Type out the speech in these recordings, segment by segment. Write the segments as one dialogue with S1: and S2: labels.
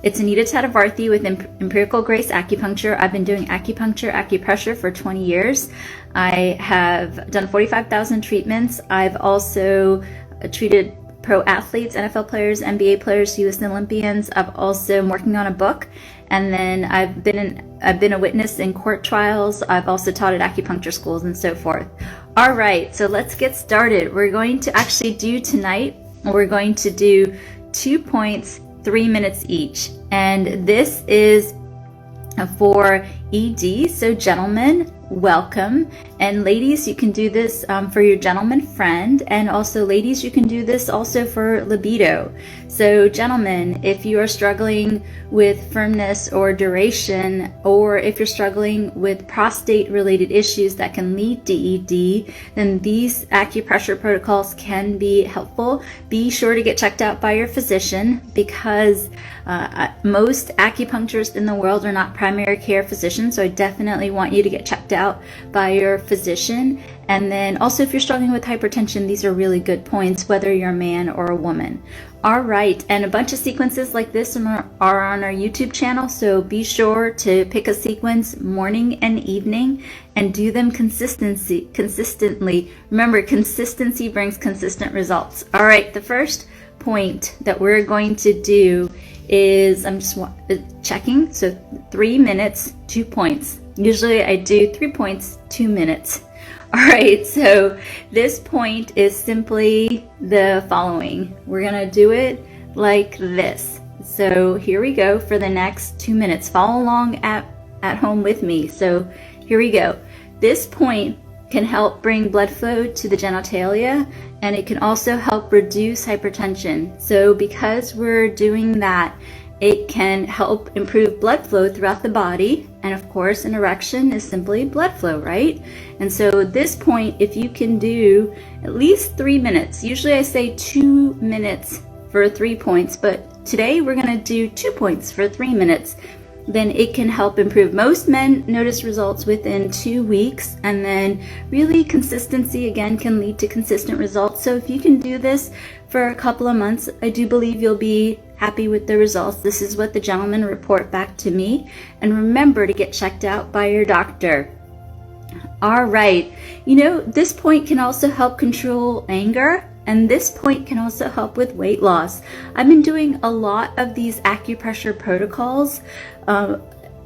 S1: It's Anita Tadavarthy with Empirical Grace Acupuncture. I've been doing acupuncture, acupressure for 20 years. I have done 45,000 treatments. I've also treated pro athletes, NFL players, NBA players, US Olympians. I've also been working on a book, and then I've been a witness in court trials. I've also taught at acupuncture schools and so forth. All right, so let's get started. We're going to actually do tonight, we're going to do 2 points, 3 minutes each, and this is for ED. So gentlemen, welcome, and ladies, you can do this for your gentleman friend, and also ladies, you can do this also for libido. So gentlemen, if you are struggling with firmness or duration, or if you're struggling with prostate related issues that can lead to ED, then these acupressure protocols can be helpful. Be sure to get checked out by your physician, because most acupuncturists in the world are not primary care physicians, so I definitely want you to get checked out by your physician. And then also, if you're struggling with hypertension, these are really good points, whether you're a man or a woman. All right, and a bunch of sequences like this are on our YouTube channel, so be sure to pick a sequence morning and evening and do them consistently. Remember, consistency brings consistent results. All right, the first point that we're going to do is, I'm just checking, so 3 minutes, 2 points. Usually I do 3 points, 2 minutes. All right, so this point is simply the following. We're gonna do it like this. So here we go for the next 2 minutes. Follow along at home with me. So here we go. This point can help bring blood flow to the genitalia, and it can also help reduce hypertension. So because we're doing that, it can help improve blood flow throughout the body. And of course, an erection is simply blood flow, right? And so this point, if you can do at least 3 minutes, usually I say 2 minutes for 3 points, but today we're gonna do 2 points for 3 minutes, then it can help improve. Most men notice results within 2 weeks, and then really consistency again can lead to consistent results. So if you can do this for a couple of months, I do believe you'll be happy with the results. This is what the gentlemen report back to me. And remember to get checked out by your doctor. All right, you know, this point can also help control anger, and this point can also help with weight loss. I've been doing a lot of these acupressure protocols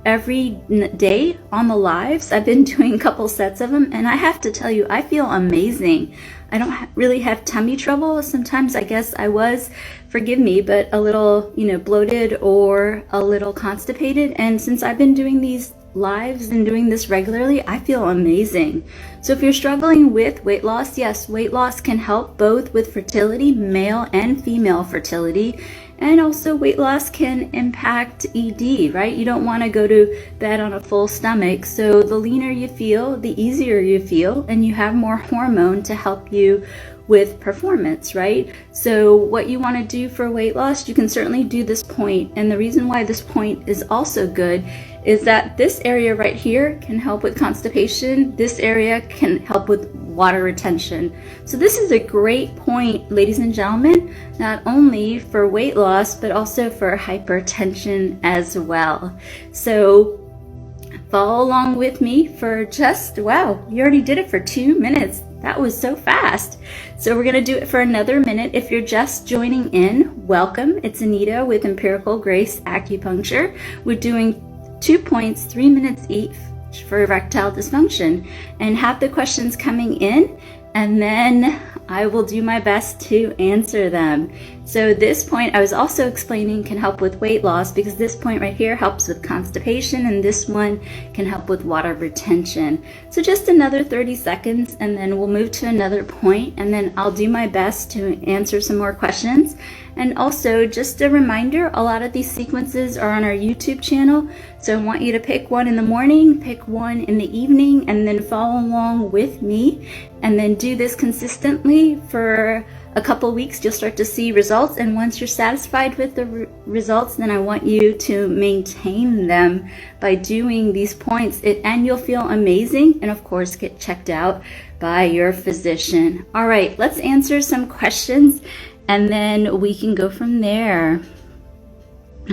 S1: every day on the lives. I've been doing a couple sets of them, and I have to tell you, I feel amazing. I don't really have tummy trouble. Sometimes I guess I was, forgive me, but a little, bloated or a little constipated. And since I've been doing these lives and doing this regularly, I feel amazing. So if you're struggling with weight loss, yes, weight loss can help both with fertility, male and female fertility. And also weight loss can impact ED, right? You don't want to go to bed on a full stomach. So the leaner you feel, the easier you feel, and you have more hormone to help you with performance, right? So what you want to do for weight loss, you can certainly do this point. And the reason why this point is also good is that this area right here can help with constipation. This area can help with water retention. So this is a great point, ladies and gentlemen, not only for weight loss, but also for hypertension as well. So follow along with me for just, wow, you already did it for 2 minutes. That was so fast. So we're gonna do it for another minute. If you're just joining in, welcome. It's Anita with Empirical Grace Acupuncture. We're doing 2 points, 3 minutes each for erectile dysfunction, and have the questions coming in, and then I will do my best to answer them. So this point I was also explaining can help with weight loss, because this point right here helps with constipation, and this one can help with water retention. So just another 30 seconds, and then we'll move to another point, and then I'll do my best to answer some more questions. And also, just a reminder, a lot of these sequences are on our YouTube channel, so I want you to pick one in the morning, pick one in the evening, and then follow along with me, and then do this consistently for a couple weeks. You'll start to see results, and once you're satisfied with the results, then I want you to maintain them by doing these points, and you'll feel amazing, and of course get checked out by your physician. All right, let's answer some questions, and then we can go from there.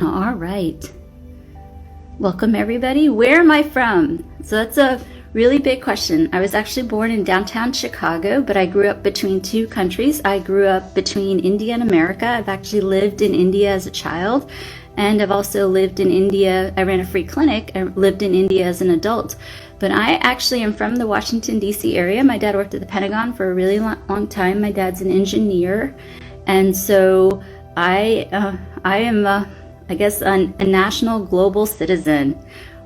S1: All right. Welcome everybody. Where am I from? So that's a really big question. I was actually born in downtown Chicago, but I grew up between two countries. I grew up between India and America. I've actually lived in India as a child, and I've also lived in India. I ran a free clinic. I lived in India as an adult. But I actually am from the Washington, D.C. area. My dad worked at the Pentagon for a really long time. My dad's an engineer. And so I am, I guess, a national global citizen.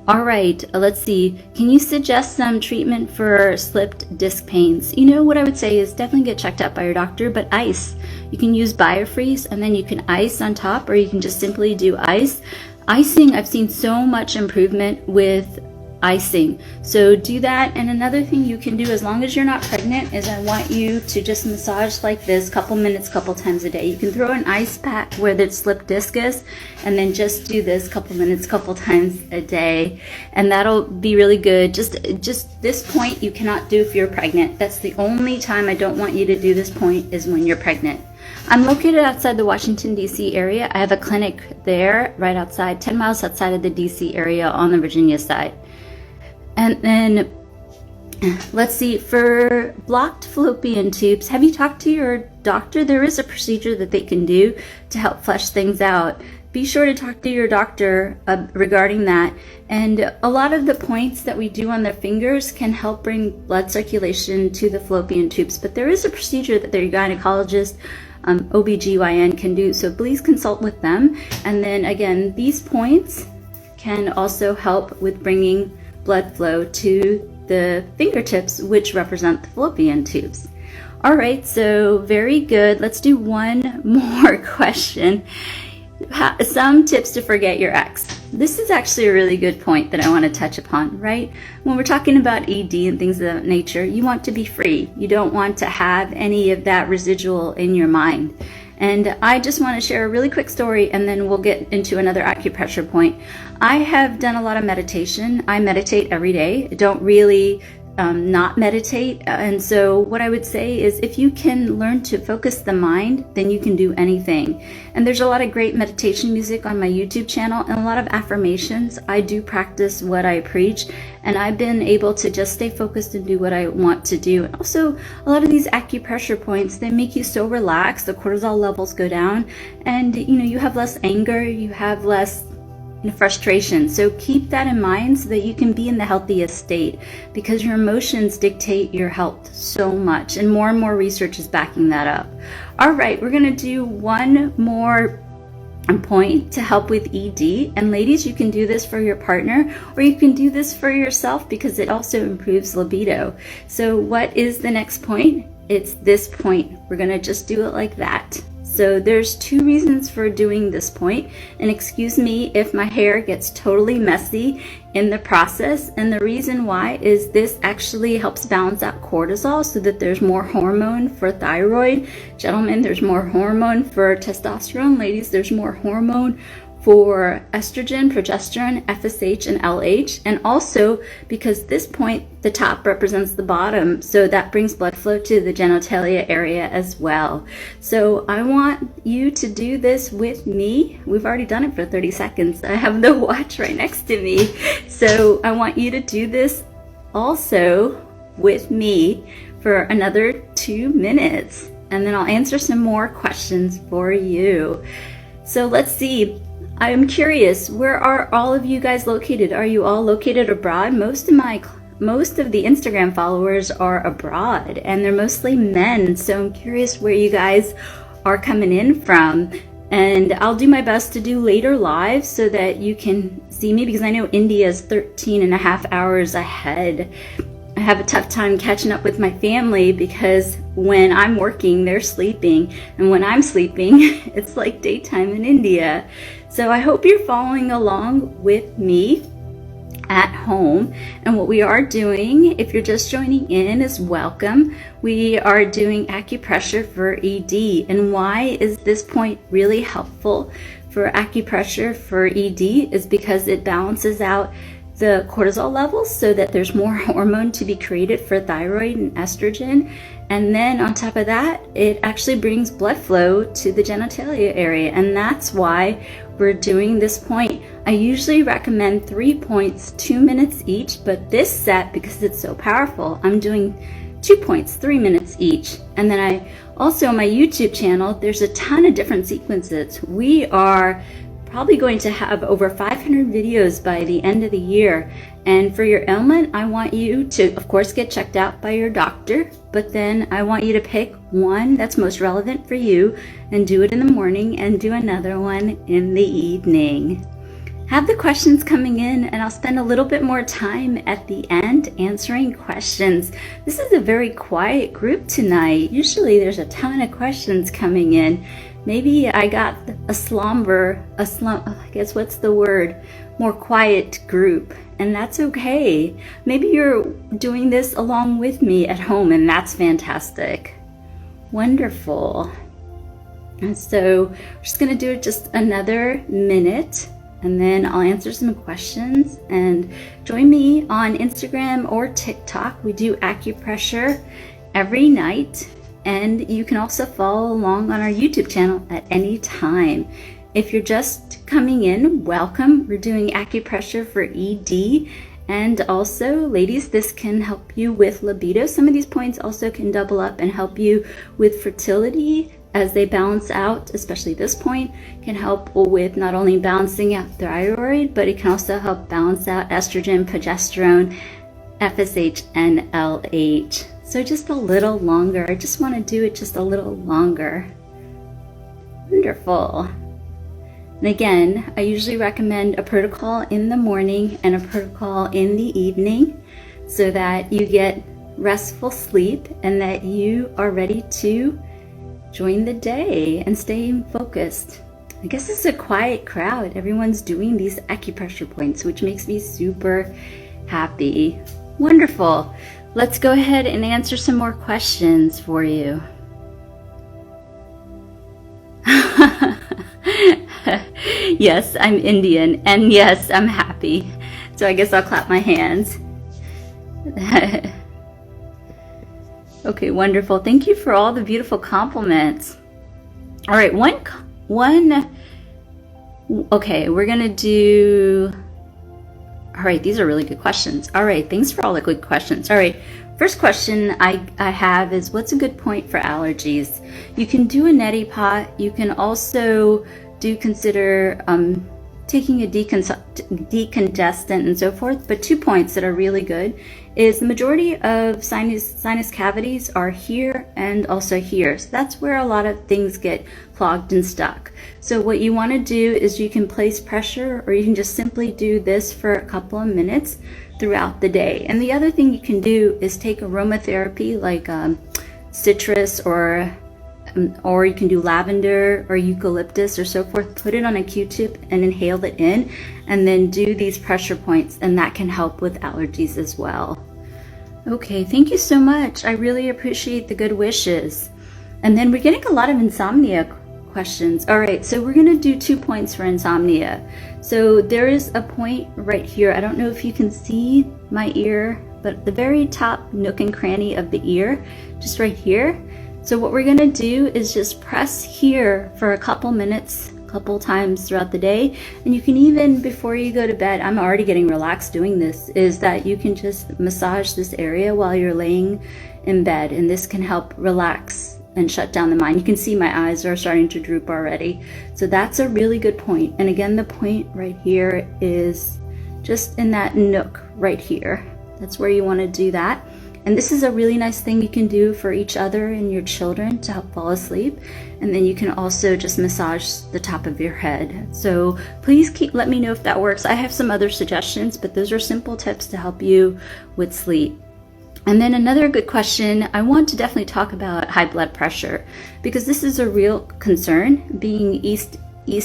S1: All right, let's see. Can you suggest some treatment for slipped disc pains? You know, what I would say is definitely get checked out by your doctor, but ice. You can use biofreeze and then you can ice on top, or you can just simply do ice. Icing, I've seen so much improvement with icing. So do that. And another thing you can do, as long as you're not pregnant, is I want you to just massage like this, couple minutes, couple times a day. You can throw an ice pack where the slipped disc is, and then just do this couple minutes, couple times a day, and that'll be really good. Just this point you cannot do if you're pregnant. That's the only time I don't want you to do this point, is when you're pregnant. I'm located outside the Washington, D.C. area. I have a clinic there right outside, 10 miles outside of the D.C. area on the Virginia side. And then, let's see, for blocked fallopian tubes, have you talked to your doctor? There is a procedure that they can do to help flush things out. Be sure to talk to your doctor regarding that. And a lot of the points that we do on the fingers can help bring blood circulation to the fallopian tubes. But there is a procedure that their gynecologist, OBGYN, can do. So please consult with them. And then again, these points can also help with bringing blood flow to the fingertips, which represent the fallopian tubes. All right, so very good. Let's do one more question. Some tips to forget your ex. This is actually a really good point that I want to touch upon, right? When we're talking about ED and things of that nature, you want to be free. You don't want to have any of that residual in your mind. And I just want to share a really quick story, and then we'll get into another acupressure point. I have done a lot of meditation. I meditate every day. I don't really not meditate. And so what I would say is, if you can learn to focus the mind, then you can do anything. And there's a lot of great meditation music on my YouTube channel and a lot of affirmations. I do practice what I preach, and I've been able to just stay focused and do what I want to do. And also, a lot of these acupressure points, they make you so relaxed. The cortisol levels go down, and you have less anger, you have less frustration. So keep that in mind so that you can be in the healthiest state, because your emotions dictate your health so much, and more research is backing that up. All right, we're going to do one more point to help with ED. And ladies, you can do this for your partner, or you can do this for yourself, because it also improves libido. So what is the next point? It's this point. We're going to just do it like that. So there's two reasons for doing this point, and excuse me if my hair gets totally messy in the process. And the reason why is this actually helps balance out cortisol so that there's more hormone for thyroid. Gentlemen, there's more hormone for testosterone. Ladies, there's more hormone for estrogen, progesterone, FSH, and LH. And also, because this point, the top represents the bottom, so that brings blood flow to the genitalia area as well. So I want you to do this with me. We've already done it for 30 seconds. I have the watch right next to me. So I want you to do this also with me for another 2 minutes, and then I'll answer some more questions for you. So let's see. I'm curious, where are all of you guys located? Are you all located abroad? Most of the Instagram followers are abroad, and they're mostly men. So I'm curious where you guys are coming in from. And I'll do my best to do later lives so that you can see me, because I know India is 13 and a half hours ahead. I have a tough time catching up with my family, because when I'm working, they're sleeping, and when I'm sleeping, it's like daytime in India. So I hope you're following along with me at home. And what we are doing, if you're just joining in, is welcome. We are doing acupressure for ED. And why is this point really helpful for acupressure for ED is because it balances out the cortisol levels so that there's more hormone to be created for thyroid and estrogen. And then on top of that, it actually brings blood flow to the genitalia area. And that's why we're doing this point. I usually recommend 3 points, 2 minutes each, but this set, because it's so powerful, I'm doing 2 points, 3 minutes each. And then I also, on my YouTube channel, there's a ton of different sequences. We are probably going to have over 500 videos by the end of the year. And for your ailment, I want you to, of course, get checked out by your doctor, but then I want you to pick one that's most relevant for you and do it in the morning and do another one in the evening. Have the questions coming in, and I'll spend a little bit more time at the end answering questions. This is a very quiet group tonight. Usually there's a ton of questions coming in. Maybe I got I guess what's the word? More quiet group, and that's okay. Maybe you're doing this along with me at home, and that's fantastic. Wonderful. And so we're just gonna do it just another minute, and then I'll answer some questions. And join me on Instagram or TikTok. We do acupressure every night. And you can also follow along on our YouTube channel at any time. If you're just coming in, welcome. We're doing acupressure for ED. And also, ladies, this can help you with libido. Some of these points also can double up and help you with fertility as they balance out, especially this point, can help with not only balancing out thyroid, but it can also help balance out estrogen, progesterone, FSH, and LH. So just a little longer. I just want to do it just a little longer. Wonderful. And again, I usually recommend a protocol in the morning and a protocol in the evening so that you get restful sleep and that you are ready to join the day and stay focused. I guess it's a quiet crowd. Everyone's doing these acupressure points, which makes me super happy. Wonderful. Let's go ahead and answer some more questions for you. Yes, I'm Indian, and yes, I'm happy. So I guess I'll clap my hands. Okay, wonderful. Thank you for all the beautiful compliments. All right, okay, we're gonna do... All right, these are really good questions. All right, thanks for all the good questions. All right, first question I have is, what's a good point for allergies? You can do a neti pot. You can also consider taking a decongestant and so forth. But 2 points that are really good is the majority of sinus cavities are here and also here. So that's where a lot of things get clogged and stuck. So what you want to do is you can place pressure, or you can just simply do this for a couple of minutes throughout the day. And the other thing you can do is take aromatherapy like citrus, or you can do lavender or eucalyptus or so forth. Put it on a Q-tip and inhale it in, and then do these pressure points, and that can help with allergies as well. Okay, thank you so much. I really appreciate the good wishes. And then we're getting a lot of insomnia questions. All right, so we're gonna do 2 points for insomnia. So there is a point right here. I don't know if you can see my ear, but the very top nook and cranny of the ear, just right here. So what we're gonna do is just press here for a couple minutes, couple times throughout the day. And you can even, before you go to bed, I'm already getting relaxed doing this, is that you can just massage this area while you're laying in bed, and this can help relax and shut down the mind. You can see my eyes are starting to droop already. So that's a really good point. And again, the point right here is just in that nook right here. That's where you want to do that. And this is a really nice thing you can do for each other and your children to help fall asleep. And then you can also just massage the top of your head. So please let me know if that works. I have some other suggestions, but those are simple tips to help you with sleep. And then another good question, I want to definitely talk about high blood pressure, because this is a real concern. Being East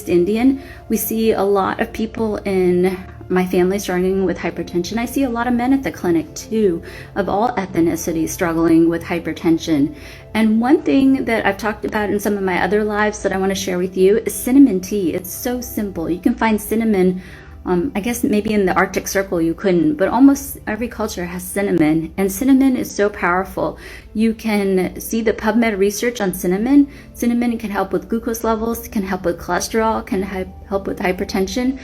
S1: Indian, we see a lot of people in my family struggling with hypertension. I see a lot of men at the clinic too, of all ethnicities, struggling with hypertension. And one thing that I've talked about in some of my other lives that I want to share with you is cinnamon tea. It's so simple. You can find cinnamon I guess maybe in the Arctic Circle you couldn't, but almost every culture has cinnamon, and cinnamon is so powerful. You can see the PubMed research on cinnamon. Cinnamon can help with glucose levels, can help with cholesterol, can help with hypertension.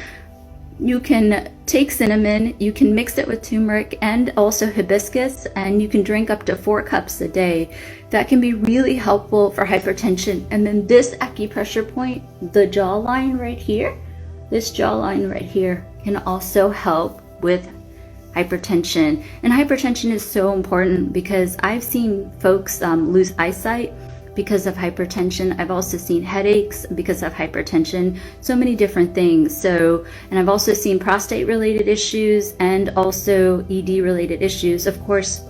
S1: You can take cinnamon, you can mix it with turmeric and also hibiscus, and you can drink up to 4 cups a day. That can be really helpful for hypertension. And then this acupressure point, the jawline right here, this jawline right here can also help with hypertension. And hypertension is so important because I've seen folks lose eyesight because of hypertension. I've also seen headaches because of hypertension, so many different things. So, and I've also seen prostate related issues and also ED related issues. Of course,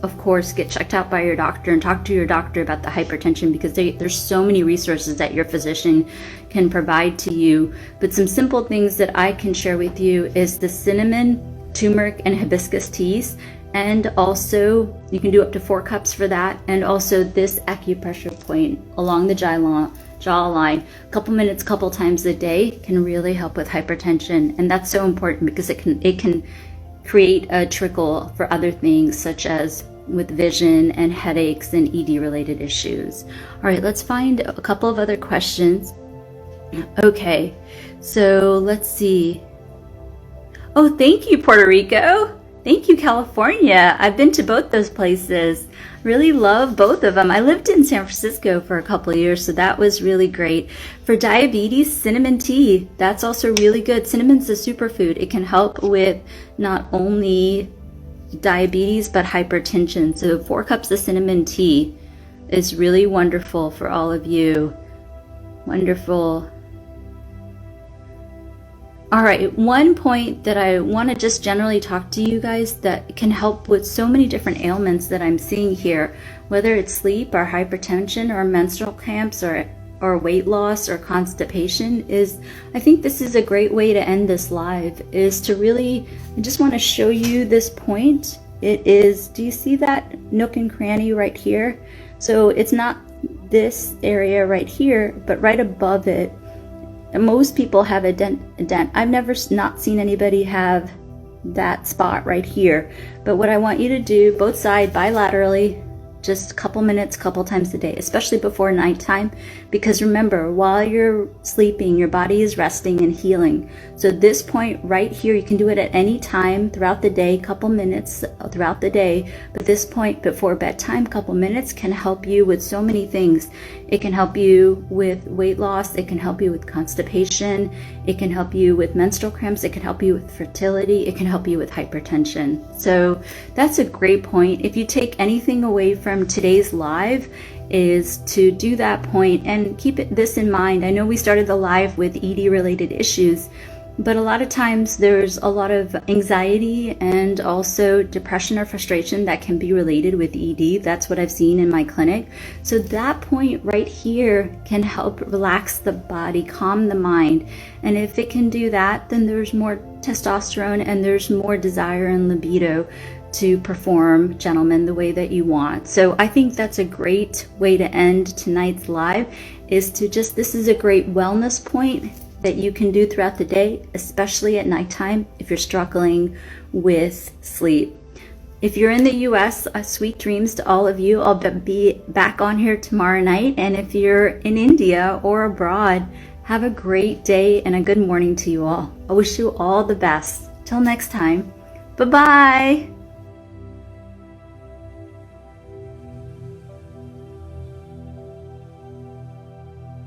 S1: get checked out by your doctor and talk to your doctor about the hypertension, because there's so many resources that your physician can provide to you. But some simple things that I can share with you is the cinnamon, turmeric, and hibiscus teas. And also you can do up to 4 cups for that. And also this acupressure point along the jawline, a couple minutes, couple times a day, can really help with hypertension. And that's so important because it can create a trickle for other things, such as with vision and headaches and ED related issues. All right, let's find a couple of other questions. Okay, so let's see. Oh, thank you, Puerto Rico. Thank you, California. I've been to both those places. Really love both of them. I lived in San Francisco for a couple of years, so that was really great. For diabetes, cinnamon tea, that's also really good. Cinnamon's a superfood. It can help with not only diabetes, but hypertension. So 4 cups of cinnamon tea is really wonderful for all of you. Wonderful. All right, one point that I want to just generally talk to you guys that can help with so many different ailments that I'm seeing here, whether it's sleep or hypertension or menstrual cramps or weight loss or constipation, is I think this is a great way to end this live, is to really, I just want to show you this point. It is, do you see that nook and cranny right here? So it's not this area right here, but right above it. Most people have a dent. I've never not seen anybody have that spot right here. But what I want you to do, both sides bilaterally, just a couple minutes, couple times a day, especially before nighttime, because remember, while you're sleeping, your body is resting and healing. So this point right here, you can do it at any time throughout the day, couple minutes throughout the day, but this point before bedtime, couple minutes, can help you with so many things. It can help you with weight loss, it can help you with constipation, it can help you with menstrual cramps, it can help you with fertility, it can help you with hypertension. So that's a great point. If you take anything away from today's live, is to do that point and keep this in mind. I know we started the live with ED related issues, but a lot of times there's a lot of anxiety and also depression or frustration that can be related with ED. That's what I've seen in my clinic. So that point right here can help relax the body, calm the mind. And if it can do that, then there's more testosterone and there's more desire and libido to perform, gentlemen, the way that you want. So I think that's a great way to end tonight's live, is to just, this is a great wellness point that you can do throughout the day, especially at nighttime if you're struggling with sleep. If you're in the US, sweet dreams to all of you. I'll be back on here tomorrow night. And if you're in India or abroad, have a great day and a good morning to you all. I wish you all the best. Till next time, bye-bye.